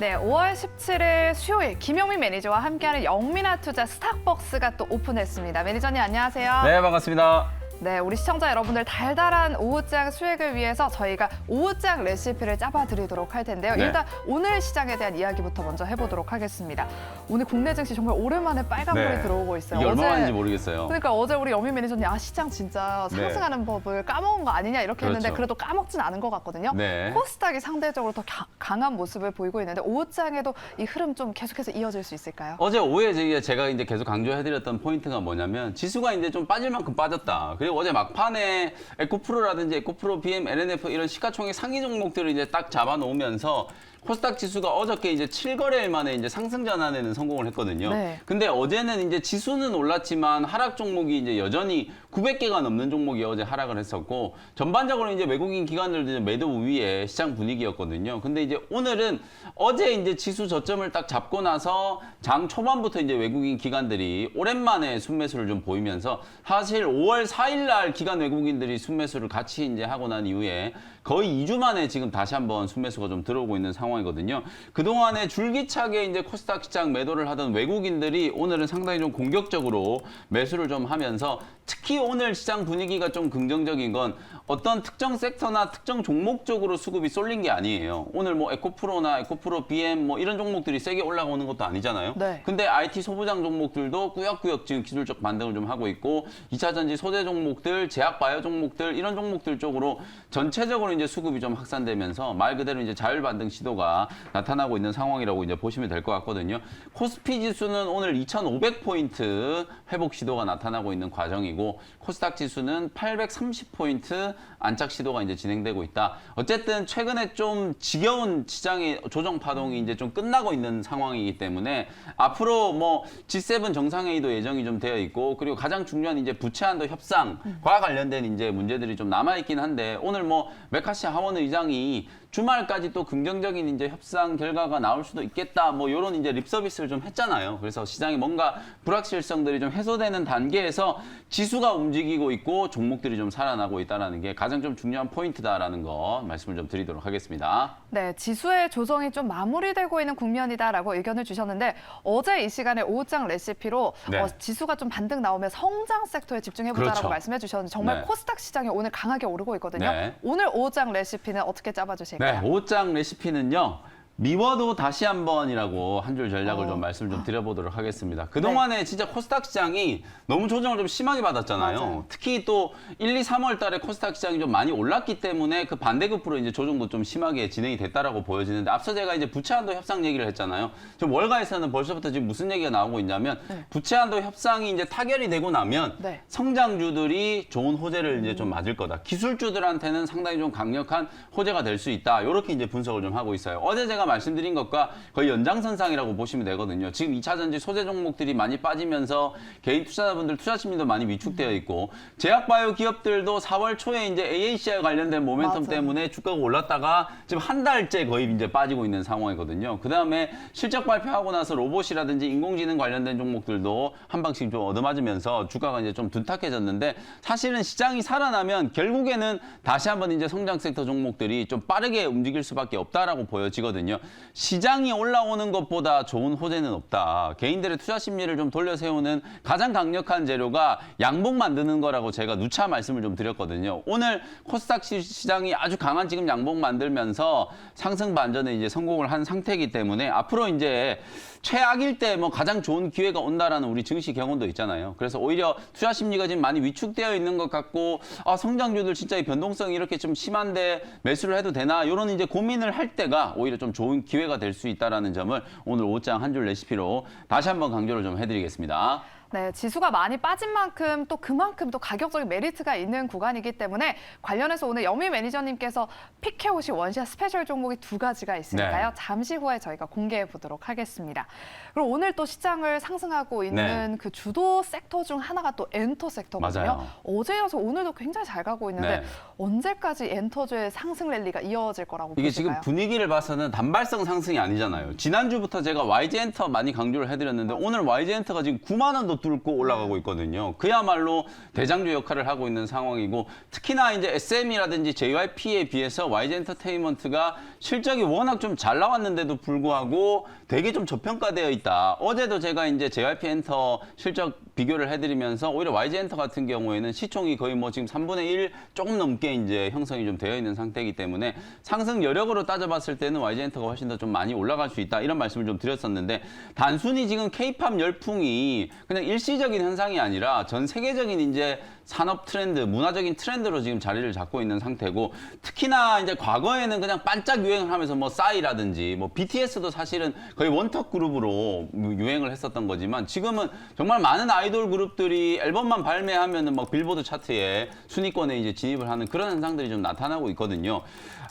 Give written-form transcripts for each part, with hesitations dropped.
네, 5월 17일 수요일 김용민 매니저와 함께하는 영민아 투자 스탁벅스가 또 오픈했습니다. 매니저님 안녕하세요. 네, 반갑습니다. 네, 우리 시청자 여러분들 달달한 오후장 수익을 위해서 저희가 오후장 레시피를 짜봐드리도록 할 텐데요. 네. 일단 오늘 시장에 대한 이야기부터 먼저 해보도록 하겠습니다. 오늘 국내 증시 정말 오랜만에 빨간불이 네. 들어오고 있어요. 이게 얼마만인지 모르겠어요. 그러니까 어제 우리 영민 매니저님 시장 진짜 상승하는 법을 까먹은 거 아니냐 이렇게 했는데 그렇죠. 그래도 까먹진 않은 것 같거든요. 네. 코스닥이 상대적으로 더 강한 모습을 보이고 있는데 오후장에도 이 흐름 좀 계속해서 이어질 수 있을까요? 어제 오후에 제가 이제 계속 강조해드렸던 포인트가 뭐냐면 지수가 이제 좀 빠질 만큼 빠졌다. 그리고 어제 막판에 에코프로라든지 에코프로, BM, LNF 이런 시가총액 상위 종목들을 이제 딱 잡아놓으면서 코스닥 지수가 어저께 이제 7거래일 만에 이제 상승 전환에는 성공을 했거든요. 네. 근데 어제는 이제 지수는 올랐지만 하락 종목이 이제 여전히 900개가 넘는 종목이 어제 하락을 했었고 전반적으로 이제 외국인 기관들도 이제 매도 우위의 시장 분위기였거든요. 근데 이제 오늘은 어제 이제 지수 저점을 딱 잡고 나서 장 초반부터 이제 외국인 기관들이 오랜만에 순매수를 좀 보이면서 사실 5월 4일 날 기관 외국인들이 순매수를 같이 이제 하고 난 이후에 거의 2주 만에 지금 다시 한번 순매수가 좀 들어오고 있는 상황이거든요. 그동안에 줄기차게 이제 코스닥 시장 매도를 하던 외국인들이 오늘은 상당히 좀 공격적으로 매수를 좀 하면서 특히 오늘 시장 분위기가 좀 긍정적인 건 어떤 특정 섹터나 특정 종목 쪽으로 수급이 쏠린 게 아니에요. 오늘 뭐 에코프로나 에코프로, BM 뭐 이런 종목들이 세게 올라오는 것도 아니잖아요. 네. 근데 IT 소부장 종목들도 꾸역꾸역 지금 기술적 반등을 좀 하고 있고 2차 전지 소재 종목들, 제약 바이오 종목들 이런 종목들 쪽으로 전체적으로 이제 수급이 좀 확산되면서 말 그대로 이제 자율 반등 시도가 나타나고 있는 상황이라고 이제 보시면 될 것 같거든요. 코스피 지수는 오늘 2,500포인트 회복 시도가 나타나고 있는 과정이고 코스닥 지수는 830포인트 안착 시도가 이제 진행되고 있다. 어쨌든 최근에 좀 지겨운 시장의 조정 파동이 이제 좀 끝나고 있는 상황이기 때문에 앞으로 뭐 G7 정상회의도 예정이 좀 되어 있고 그리고 가장 중요한 이제 부채 한도 협상과 관련된 이제 문제들이 좀 남아 있긴 한데 오늘 뭐 메카시 하원 의장이 주말까지 또 긍정적인 이제 협상 결과가 나올 수도 있겠다. 뭐 이런 이제 립 서비스를 좀 했잖아요. 그래서 시장이 뭔가 불확실성들이 좀 해소되는 단계에서 지수가 움직이고 있고 종목들이 좀 살아나고 있다는 게 가장 좀 중요한 포인트다라는 거 말씀을 좀 드리도록 하겠습니다. 네, 지수의 조정이 좀 마무리되고 있는 국면이다라고 의견을 주셨는데 어제 이 시간에 오후장 레시피로 네. 지수가 좀 반등 나오면 성장 섹터에 집중해보자라고 그렇죠. 말씀해 주셨는데 정말 네. 코스닥 시장이 오늘 강하게 오르고 있거든요. 네. 오늘 오후장 레시피는 어떻게 짜봐주실까요? 네, 오후장 레시피는요. 미워도 다시 한번이라고 한 줄 전략을 좀 말씀을 좀 드려보도록 하겠습니다. 그동안에 진짜 코스닥 시장이 너무 조정을 좀 심하게 받았잖아요. 맞아요. 특히 또 1, 2, 3월 달에 코스닥 시장이 좀 많이 올랐기 때문에 그 반대급부로 이제 조정도 좀 심하게 진행이 됐다라고 보여지는데 앞서 제가 이제 부채 한도 협상 얘기를 했잖아요. 지금 월가에서는 벌써부터 지금 무슨 얘기가 나오고 있냐면 부채 한도 협상이 이제 타결이 되고 나면 네. 성장주들이 좋은 호재를 이제 좀 맞을 거다. 기술주들한테는 상당히 좀 강력한 호재가 될 수 있다. 이렇게 이제 분석을 좀 하고 있어요. 어제 제가 말씀드린 것과 거의 연장선상이라고 보시면 되거든요. 지금 2차 전지 소재 종목들이 많이 빠지면서 개인 투자자분들 투자 심리도 많이 위축되어 있고 제약바이오 기업들도 4월 초에 이제 AAC와 관련된 모멘텀 맞아요. 때문에 주가가 올랐다가 지금 한 달째 거의 이제 빠지고 있는 상황이거든요. 그다음에 실적 발표하고 나서 로봇이라든지 인공지능 관련된 종목들도 한 방씩 좀 얻어맞으면서 주가가 이제 좀 둔탁해졌는데 사실은 시장이 살아나면 결국에는 다시 한번 이제 성장 섹터 종목들이 좀 빠르게 움직일 수밖에 없다라고 보여지거든요. 시장이 올라오는 것보다 좋은 호재는 없다. 개인들의 투자 심리를 좀 돌려세우는 가장 강력한 재료가 양봉 만드는 거라고 제가 누차 말씀을 좀 드렸거든요. 오늘 코스닥 시장이 아주 강한 지금 양봉 만들면서 상승 반전에 이제 성공을 한 상태이기 때문에 앞으로 이제 최악일 때 뭐 가장 좋은 기회가 온다라는 우리 증시 경험도 있잖아요. 그래서 오히려 투자 심리가 지금 많이 위축되어 있는 것 같고 성장주들 진짜 이 변동성이 이렇게 좀 심한데 매수를 해도 되나 이런 이제 고민을 할 때가 오히려 좀 좋은 기회가 될 수 있다라는 점을 오늘 오후장 한 줄 레시피로 다시 한번 강조를 좀 해드리겠습니다. 네, 지수가 많이 빠진 만큼 또 그만큼 또 가격적인 메리트가 있는 구간이기 때문에 관련해서 오늘 영민 매니저님께서 픽해오신 원샷 스페셜 종목이 두 가지가 있으니까요. 네. 잠시 후에 저희가 공개해 보도록 하겠습니다. 그리고 오늘 또 시장을 상승하고 있는 그 주도 섹터 중 하나가 또 엔터 섹터거든요. 맞아요. 어제 이어서 오늘도 굉장히 잘 가고 있는데 네. 언제까지 엔터주의 상승 랠리가 이어질 거라고 이게 보실까요? 지금 분위기를 봐서는 단발성 상승이 아니잖아요. 지난주부터 제가 YG엔터 많이 강조를 해드렸는데 오늘 YG엔터가 지금 9만 원도 뚫고 올라가고 있거든요. 그야말로 대장주 역할을 하고 있는 상황이고 특히나 이제 SM이라든지 JYP에 비해서 YG엔터테인먼트가 실적이 워낙 좀 잘 나왔는데도 불구하고 되게 좀 저평가되어 있다. 어제도 제가 이제 JYP 엔터 실적 비교를 해드리면서 오히려 YG엔터 같은 경우에는 시총이 거의 뭐 지금 3분의 1 조금 넘게 이제 형성이 좀 되어 있는 상태이기 때문에 상승 여력으로 따져봤을 때는 YG엔터가 훨씬 더 좀 많이 올라갈 수 있다. 이런 말씀을 좀 드렸었는데 단순히 지금 K-팝 열풍이 그냥 일시적인 현상이 아니라 전 세계적인 이제 산업 트렌드, 문화적인 트렌드로 지금 자리를 잡고 있는 상태고 특히나 이제 과거에는 그냥 반짝 유행을 하면서 뭐 싸이라든지 뭐 BTS도 사실은 거의 원톱 그룹으로 유행을 했었던 거지만 지금은 정말 많은 아이돌 그룹들이 앨범만 발매하면은 막 빌보드 차트에 순위권에 이제 진입을 하는 그런 현상들이 좀 나타나고 있거든요.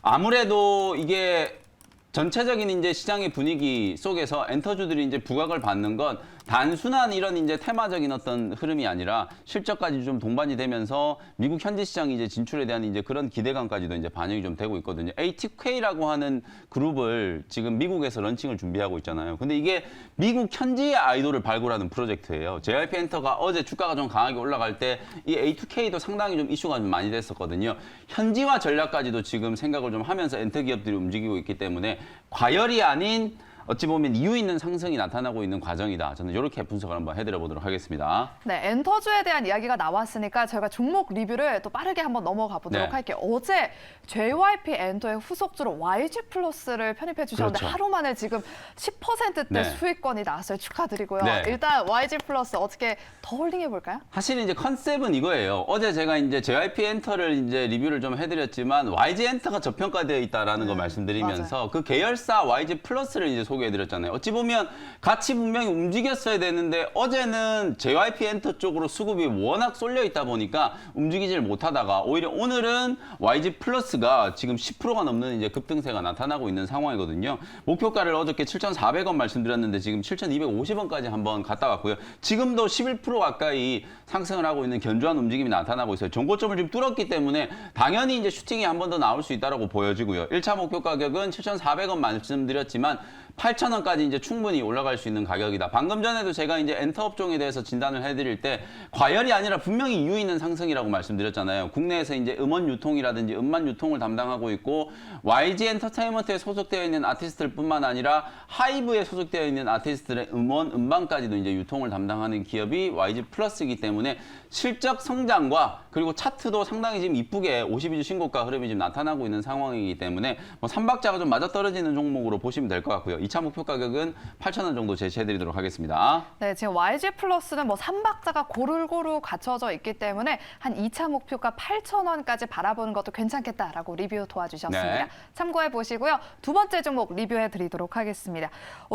아무래도 이게 전체적인 이제 시장의 분위기 속에서 엔터주들이 이제 부각을 받는 건 단순한 이런 이제 테마적인 어떤 흐름이 아니라 실적까지 좀 동반이 되면서 미국 현지 시장 이제 진출에 대한 이제 그런 기대감까지도 이제 반영이 좀 되고 있거든요. ATK라고 하는 그룹을 지금 미국에서 런칭을 준비하고 있잖아요. 근데 이게 미국 현지의 아이돌을 발굴하는 프로젝트예요. JYP 엔터가 어제 주가가 좀 강하게 올라갈 때 이 A2K도 상당히 좀 이슈가 좀 많이 됐었거든요. 현지화 전략까지도 지금 생각을 좀 하면서 엔터 기업들이 움직이고 있기 때문에 과열이 아닌 어찌 보면 이유 있는 상승이 나타나고 있는 과정이다. 저는 이렇게 분석을 한번 해드려 보도록 하겠습니다. 네, 엔터주에 대한 이야기가 나왔으니까 저희가 종목 리뷰를 또 빠르게 한번 넘어가 보도록 네. 할게요. 어제 JYP 엔터의 후속주로 YG 플러스를 편입해 주셨는데 그렇죠. 하루 만에 지금 10%대 네. 수익권이 나왔어요. 축하드리고요. 네. 일단 YG 플러스 어떻게 더 홀딩해 볼까요? 사실 이제 컨셉은 이거예요. 어제 제가 이제 JYP 엔터를 이제 리뷰를 좀 해드렸지만 YG 엔터가 저평가되어 있다라는 거 말씀드리면서 그 계열사 YG 플러스를 이제 소개해드렸잖아요. 어찌 보면 같이 분명히 움직였어야 되는데 어제는 JYP 엔터 쪽으로 수급이 워낙 쏠려 있다 보니까 움직이질 못하다가 오히려 오늘은 YG 플러스가 지금 10%가 넘는 이제 급등세가 나타나고 있는 상황이거든요. 목표가를 어저께 7,400원 말씀드렸는데 지금 7,250원까지 한번 갔다 왔고요. 지금도 11% 가까이 상승을 하고 있는 견조한 움직임이 나타나고 있어요. 정고점을 좀 뚫었기 때문에 당연히 이제 슈팅이 한 번 더 나올 수 있다라고 보여지고요. 1차 목표 가격은 7,400원 말씀드렸지만 8,000원까지 이제 충분히 올라갈 수 있는 가격이다. 방금 전에도 제가 이제 엔터 업종에 대해서 진단을 해드릴 때 과열이 아니라 분명히 이유 있는 상승이라고 말씀드렸잖아요. 국내에서 이제 음원 유통이라든지 음반 유통을 담당하고 있고 YG 엔터테인먼트에 소속되어 있는 아티스트들뿐만 아니라 하이브에 소속되어 있는 아티스트들의 음원, 음반까지도 이제 유통을 담당하는 기업이 YG 플러스이기 때문에 실적 성장과 그리고 차트도 상당히 지금 이쁘게 52주 신고가 흐름이 지금 나타나고 있는 상황이기 때문에 뭐 3박자가 좀 맞아떨어지는 종목으로 보시면 될 것 같고요. 2차 목표 가격은 8,000원 정도 제시해드리도록 하겠습니다. 네, 지금 YG 플러스는 뭐 3박자가 고루고루 갖춰져 있기 때문에 한 2차 목표가 8,000원까지 바라보는 것도 괜찮겠다라고 리뷰 도와주셨습니다. 네. 참고해 보시고요. 두 번째 종목 리뷰해 드리도록 하겠습니다.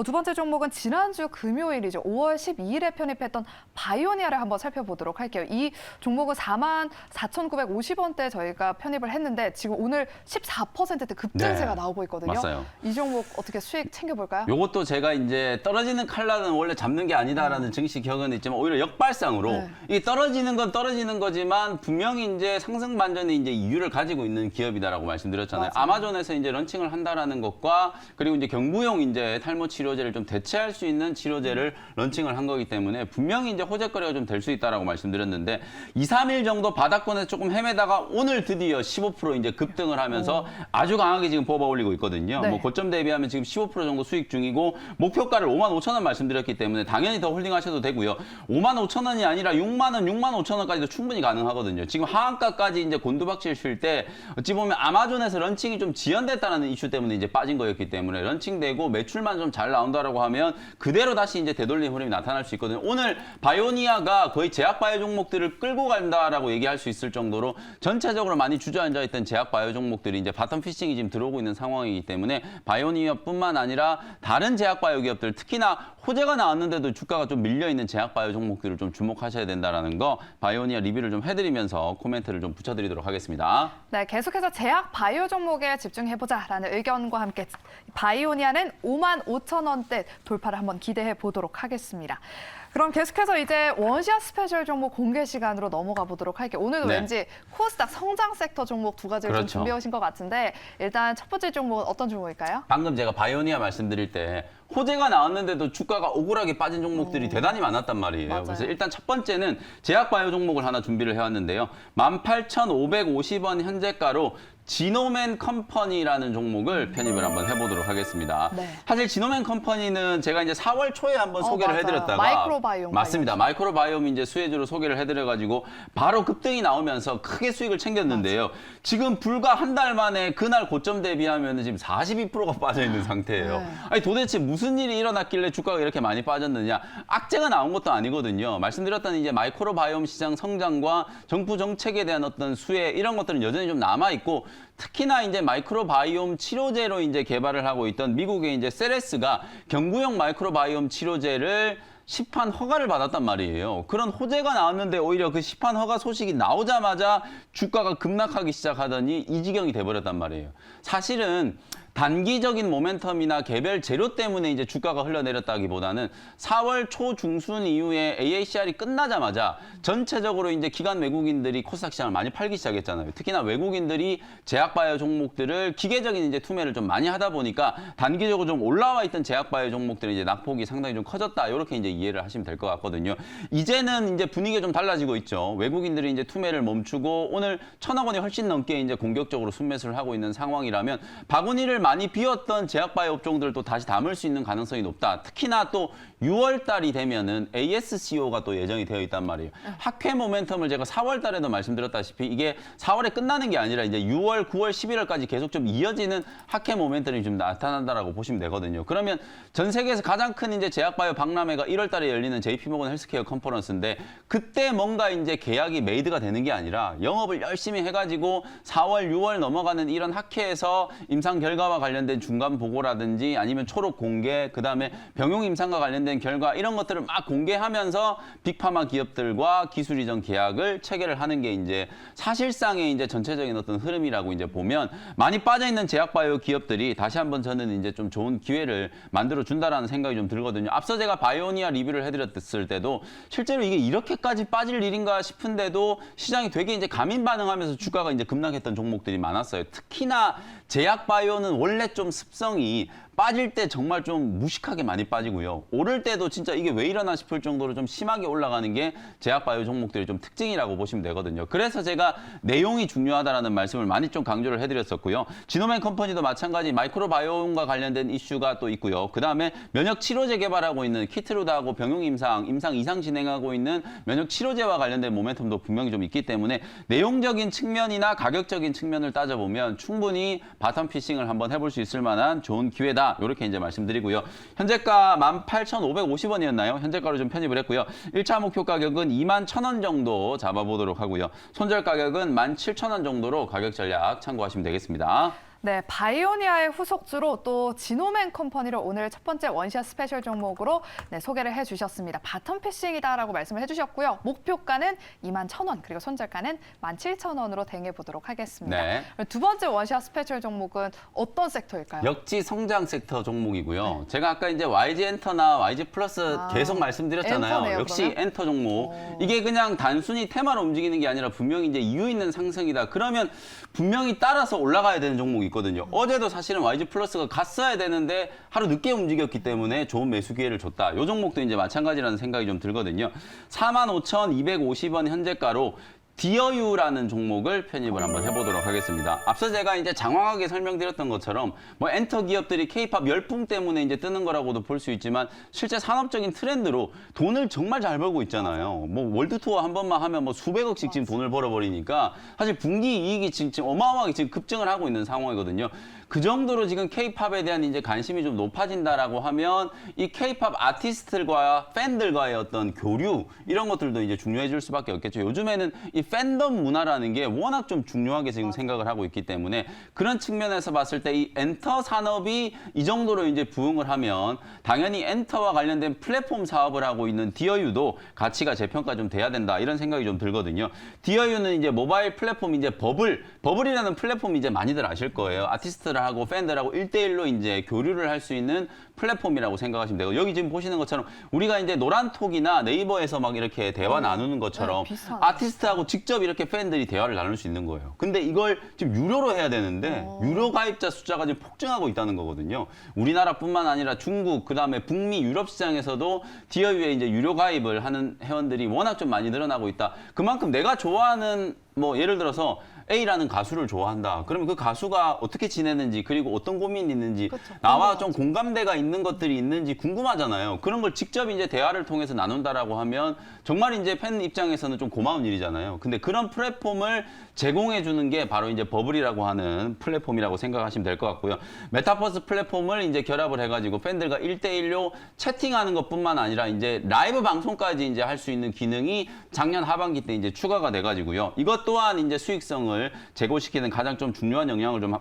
두 번째 종목은 지난주 금요일이죠. 5월 12일에 편입했던 바이오니아를 한번 살펴보도록 할게요. 이 종목은 44,950원대 저희가 편입을 했는데 지금 오늘 14%대 급등세가 네. 나오고 있거든요. 맞아요. 이 종목 어떻게 수익 챙겨볼까요? 요것도 제가 이제 떨어지는 칼날은 원래 잡는 게 아니다라는 증시 격언이 있지만 오히려 역발상으로 네. 이 떨어지는 건 떨어지는 거지만 분명히 이제 상승 반전의 이제 이유를 가지고 있는 기업이다라고 말씀드렸잖아요. 맞아요. 아마존에서 이제 런칭을 한다라는 것과 그리고 이제 경부용 이제 탈모 치료제를 좀 대체할 수 있는 치료제를 런칭을 한 거기 때문에 분명히 이제 호재거리가 좀 될 수 있다라고 말씀드렸는데 2, 3일 정도 바닥권에서 조금 헤매다가 오늘 드디어 15% 이제 급등을 하면서 아주 강하게 지금 뽑아 올리고 있거든요. 네. 뭐 고점 대비하면 지금 15% 정도 수익 중이고 목표가를 55,000원 말씀드렸기 때문에 당연히 더 홀딩하셔도 되고요. 55,000원이 아니라 6만 원, 65,000원까지도 충분히 가능하거든요. 지금 하한가까지 이제 곤두박질 칠 때 어찌 보면 아마존에서 런칭이 좀 지연됐다는 이슈 때문에 이제 빠진 거였기 때문에 런칭되고 매출만 좀 잘 나온다라고 하면 그대로 다시 이제 되돌림 흐름이 나타날 수 있거든요. 오늘 바이오니아가 거의 제약 바이오 종목들을 끌고 간다라고 얘기할 수 있을 정도로 전체적으로 많이 주저앉아 있던 제약 바이오 종목들이 이제 바텀 피싱이 지금 들어오고 있는 상황이기 때문에 바이오니아뿐만 아니라 다른 제약 바이오 기업들 특히나 호재가 나왔는데도 주가가 좀 밀려 있는 제약 바이오 종목들을 좀 주목하셔야 된다라는 거 바이오니아 리뷰를 좀 해드리면서 코멘트를 좀 붙여드리도록 하겠습니다. 네, 계속해서 제약 바이오 종목에 집중해보자라는 의견과 함께 바이오니아는 55,000원대 돌파를 한번 기대해 보도록 하겠습니다. 그럼 계속해서 이제 원시아 스페셜 종목 공개 시간으로 넘어가 보도록 할게요. 오늘도 네. 왠지 코스닥 성장 섹터 종목 두 가지를 좀 그렇죠. 준비해 오신 것 같은데 일단 첫 번째 종목은 어떤 종목일까요? 방금 제가 바이오니아 말씀드릴 때 호재가 나왔는데도 주가가 억울하게 빠진 종목들이 대단히 많았단 말이에요. 맞아요. 그래서 일단 첫 번째는 제약바이오 종목을 하나 준비를 해왔는데요. 18,550원 현재가로 지노맨 컴퍼니라는 종목을 편입을 한번 해보도록 하겠습니다. 네. 사실 지노맨 컴퍼니는 제가 이제 4월 초에 한번 소개를 맞아요. 해드렸다가 마이크로바이옴 맞습니다. 마이크로바이옴 이제 수혜주로 소개를 해드려가지고 바로 급등이 나오면서 크게 수익을 챙겼는데요. 지금 불과 한 달 만에 그날 고점 대비하면 지금 42%가 빠져 있는 상태예요. 네. 아니 도대체 무슨 일이 일어났길래 주가가 이렇게 많이 빠졌느냐? 악재가 나온 것도 아니거든요. 말씀드렸던 이제 마이크로바이옴 시장 성장과 정부 정책에 대한 어떤 수혜 이런 것들은 여전히 좀 남아 있고. 특히나 이제 마이크로바이옴 치료제로 이제 개발을 하고 있던 미국의 이제 세레스가 경구용 마이크로바이옴 치료제를 시판 허가를 받았단 말이에요. 그런 호재가 나왔는데 오히려 그 시판 허가 소식이 나오자마자 주가가 급락하기 시작하더니 이 지경이 돼버렸단 말이에요. 사실은 단기적인 모멘텀이나 개별 재료 때문에 이제 주가가 흘러내렸다기보다는 4월 초 중순 이후에 AACR이 끝나자마자 전체적으로 이제 기관 외국인들이 코스닥 시장을 많이 팔기 시작했잖아요. 특히나 외국인들이 제약바이오 종목들을 기계적인 이제 투매를 좀 많이 하다 보니까 단기적으로 좀 올라와 있던 제약바이오 종목들이 이제 낙폭이 상당히 좀 커졌다. 이렇게 이제 이해를 하시면 될 것 같거든요. 이제는 이제 분위기가 좀 달라지고 있죠. 외국인들이 이제 투매를 멈추고 오늘 1,000억 원이 훨씬 넘게 이제 공격적으로 순매수를 하고 있는 상황이라면 바구니를 많이 비웠던 제약바이오 업종들도 다시 담을 수 있는 가능성이 높다. 특히나 또 6월 달이 되면은 ASCO가 또 예정이 되어 있단 말이에요. 학회 모멘텀을 제가 4월 달에도 말씀드렸다시피 이게 4월에 끝나는 게 아니라 이제 6월, 9월, 11월까지 계속 좀 이어지는 학회 모멘텀이 좀 나타난다라고 보시면 되거든요. 그러면 전 세계에서 가장 큰 이제 제약바이오 박람회가 1월 달에 열리는 JP모건 헬스케어 컨퍼런스인데 그때 뭔가 이제 계약이 메이드가 되는 게 아니라 영업을 열심히 해가지고 4월, 6월 넘어가는 이런 학회에서 임상 결과와 관련된 중간 보고라든지 아니면 초록 공개, 그다음에 병용 임상과 관련된 결과 이런 것들을 막 공개하면서 빅파마 기업들과 기술 이전 계약을 체결을 하는 게 이제 사실상의 이제 전체적인 어떤 흐름이라고 이제 보면 많이 빠져 있는 제약바이오 기업들이 다시 한번 저는 이제 좀 좋은 기회를 만들어 준다라는 생각이 좀 들거든요. 앞서 제가 바이오니아 리뷰를 해드렸을 때도 실제로 이게 이렇게까지 빠질 일인가 싶은데도 시장이 되게 이제 감인 반응하면서 주가가 이제 급락했던 종목들이 많았어요. 특히나 제약바이오는 원래 좀 습성이 빠질 때 정말 좀 무식하게 많이 빠지고요. 오를 때도 진짜 이게 왜 이러나 싶을 정도로 좀 심하게 올라가는 게 제약바이오 종목들의 좀 특징이라고 보시면 되거든요. 그래서 제가 내용이 중요하다라는 말씀을 많이 좀 강조를 해드렸었고요. 지노맨 컴퍼니도 마찬가지 마이크로바이옴과 관련된 이슈가 또 있고요. 그다음에 면역 치료제 개발하고 있는 키트루다하고 병용 임상 이상 진행하고 있는 면역 치료제와 관련된 모멘텀도 분명히 좀 있기 때문에 내용적인 측면이나 가격적인 측면을 따져보면 충분히 바텀 피싱을 한번 해볼 수 있을 만한 좋은 기회다. 이렇게 이제 말씀드리고요. 현재가 18,550원이었나요? 현재가로 좀 편입을 했고요. 1차 목표 가격은 21,000원 정도 잡아보도록 하고요. 손절 가격은 17,000원 정도로 가격 전략 참고하시면 되겠습니다. 네, 바이오니아의 후속주로 또 지노맨 컴퍼니를 오늘 첫 번째 원샷 스페셜 종목으로 네, 소개를 해주셨습니다. 바텀 피싱이다라고 말씀을 해주셨고요. 목표가는 21,000원, 그리고 손절가는 17,000원으로 대응해보도록 하겠습니다. 네. 두 번째 원샷 스페셜 종목은 어떤 섹터일까요? 역지 성장 섹터 종목이고요. 제가 아까 이제 YG 엔터나 YG 플러스 계속 말씀드렸잖아요. 엔터네요, 역시 그러면? 엔터 종목. 이게 그냥 단순히 테마로 움직이는 게 아니라 분명히 이제 이유 있는 상승이다. 그러면 분명히 따라서 올라가야 되는 종목이 있거든요. 어제도 사실은 YG 플러스가 갔어야 되는데 하루 늦게 움직였기 때문에 좋은 매수 기회를 줬다. 이 종목도 이제 마찬가지라는 생각이 좀 들거든요. 45,250원 현재가로 디어유라는 종목을 편입을 한번 해보도록 하겠습니다. 앞서 제가 이제 장황하게 설명드렸던 것처럼 뭐 엔터 기업들이 K-팝 열풍 때문에 이제 뜨는 거라고도 볼 수 있지만 실제 산업적인 트렌드로 돈을 정말 잘 벌고 있잖아요. 뭐 월드 투어 한 번만 하면 뭐 수백억씩 지금 돈을 벌어버리니까 사실 분기 이익이 지금 어마어마하게 지금 급증을 하고 있는 상황이거든요. 그 정도로 지금 K-팝에 대한 이제 관심이 좀 높아진다라고 하면 이 K-팝 아티스트들과 팬들과의 어떤 교류 이런 것들도 이제 중요해질 수밖에 없겠죠. 요즘에는 이 팬덤 문화라는 게 워낙 좀 중요하게 지금 생각을 하고 있기 때문에 그런 측면에서 봤을 때 이 엔터 산업이 이 정도로 이제 부흥을 하면 당연히 엔터와 관련된 플랫폼 사업을 하고 있는 디어유도 가치가 재평가 좀 돼야 된다 이런 생각이 좀 들거든요. 디어유는 이제 모바일 플랫폼 이제 버블이라는 플랫폼 이제 많이들 아실 거예요. 아티스트를 투자자하고 팬들하고 1대1로 이제 교류를 할 수 있는 플랫폼이라고 생각하시면 되고 여기 지금 보시는 것처럼 우리가 이제 노란톡이나 네이버에서 막 이렇게 대화 나누는 것처럼 네, 비슷하네. 아티스트하고 직접 이렇게 팬들이 대화를 나눌 수 있는 거예요. 근데 이걸 지금 유료로 해야 되는데 유료 가입자 숫자가 지금 폭증하고 있다는 거거든요. 우리나라뿐만 아니라 중국, 그다음에 북미, 유럽 시장에서도 디어유에 이제 유료 가입을 하는 회원들이 워낙 좀 많이 늘어나고 있다. 그만큼 내가 좋아하는 뭐 예를 들어서 A라는 가수를 좋아한다. 그러면 그 가수가 어떻게 지내는지 그리고 어떤 고민이 있는지 그쵸, 나와 궁금하죠. 좀 공감대가 있는 것들이 있는지 궁금하잖아요. 그런 걸 직접 이제 대화를 통해서 나눈다라고 하면 정말 이제 팬 입장에서는 좀 고마운 일이잖아요. 근데 그런 플랫폼을 제공해 주는 게 바로 이제 버블이라고 하는 플랫폼이라고 생각하시면 될 것 같고요. 메타버스 플랫폼을 이제 결합을 해가지고 팬들과 1대1로 채팅하는 것뿐만 아니라 이제 라이브 방송까지 이제 할 수 있는 기능이 작년 하반기 때 이제 추가가 돼가지고요. 이것 또한 이제 수익성을 제고시키는 가장 좀 중요한 영향을 좀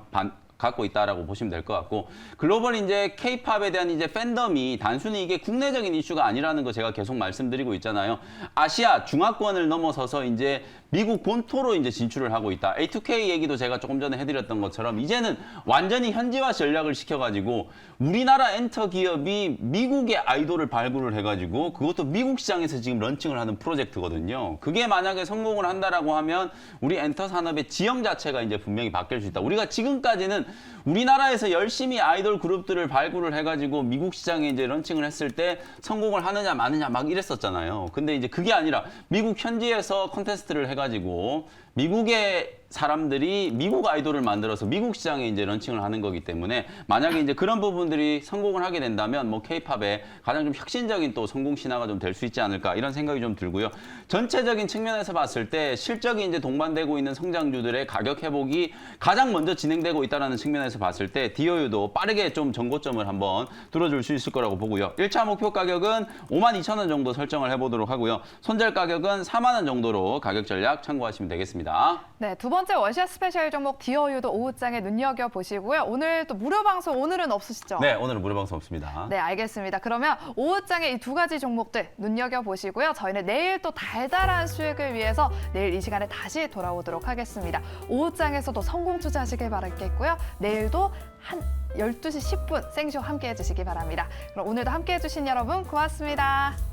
갖고 있다라고 보시면 될 것 같고 글로벌 이제 K-팝에 대한 이제 팬덤이 단순히 이게 국내적인 이슈가 아니라는 거 제가 계속 말씀드리고 있잖아요. 아시아 중화권을 넘어서서 이제 미국 본토로 이제 진출을 하고 있다. A2K 얘기도 제가 조금 전에 해드렸던 것처럼 이제는 완전히 현지화 전략을 시켜가지고 우리나라 엔터 기업이 미국의 아이돌을 발굴을 해가지고 그것도 미국 시장에서 지금 런칭을 하는 프로젝트거든요. 그게 만약에 성공을 한다라고 하면 우리 엔터 산업의 지형 자체가 이제 분명히 바뀔 수 있다. 우리가 지금까지는 우리나라에서 열심히 아이돌 그룹들을 발굴을 해가지고 미국 시장에 이제 런칭을 했을 때 성공을 하느냐 마느냐 막 이랬었잖아요. 근데 이제 그게 아니라 미국 현지에서 콘테스트를 해가지고 미국의 사람들이 미국 아이돌을 만들어서 미국 시장에 이제 런칭을 하는 거기 때문에 만약에 이제 그런 부분들이 성공을 하게 된다면 뭐 K-팝의 가장 좀 혁신적인 또 성공 신화가 좀 될 수 있지 않을까 이런 생각이 좀 들고요. 전체적인 측면에서 봤을 때 실적이 이제 동반되고 있는 성장주들의 가격 회복이 가장 먼저 진행되고 있다는 측면에서 봤을 때 디어유도 빠르게 좀 전고점을 한번 뚫어줄 수 있을 거라고 보고요. 1차 목표 가격은 52,000원 정도 설정을 해보도록 하고요. 손절 가격은 4만 원 정도로 가격 전략 참고하시면 되겠습니다. 네, 두 번째 원샷 스페셜 종목 디어유도 오후장에 눈여겨보시고요. 오늘 또 무료 방송 오늘은 없으시죠? 네, 오늘은 무료 방송 없습니다. 네, 알겠습니다. 그러면 오후장에 이 두 가지 종목들 눈여겨보시고요. 저희는 내일 또 달달한 수익을 위해서 내일 이 시간에 다시 돌아오도록 하겠습니다. 오후장에서도 성공 투자하시길 바라겠고요. 내일도 한 12시 10분 생쇼 함께 해주시기 바랍니다. 그럼 오늘도 함께 해주신 여러분 고맙습니다.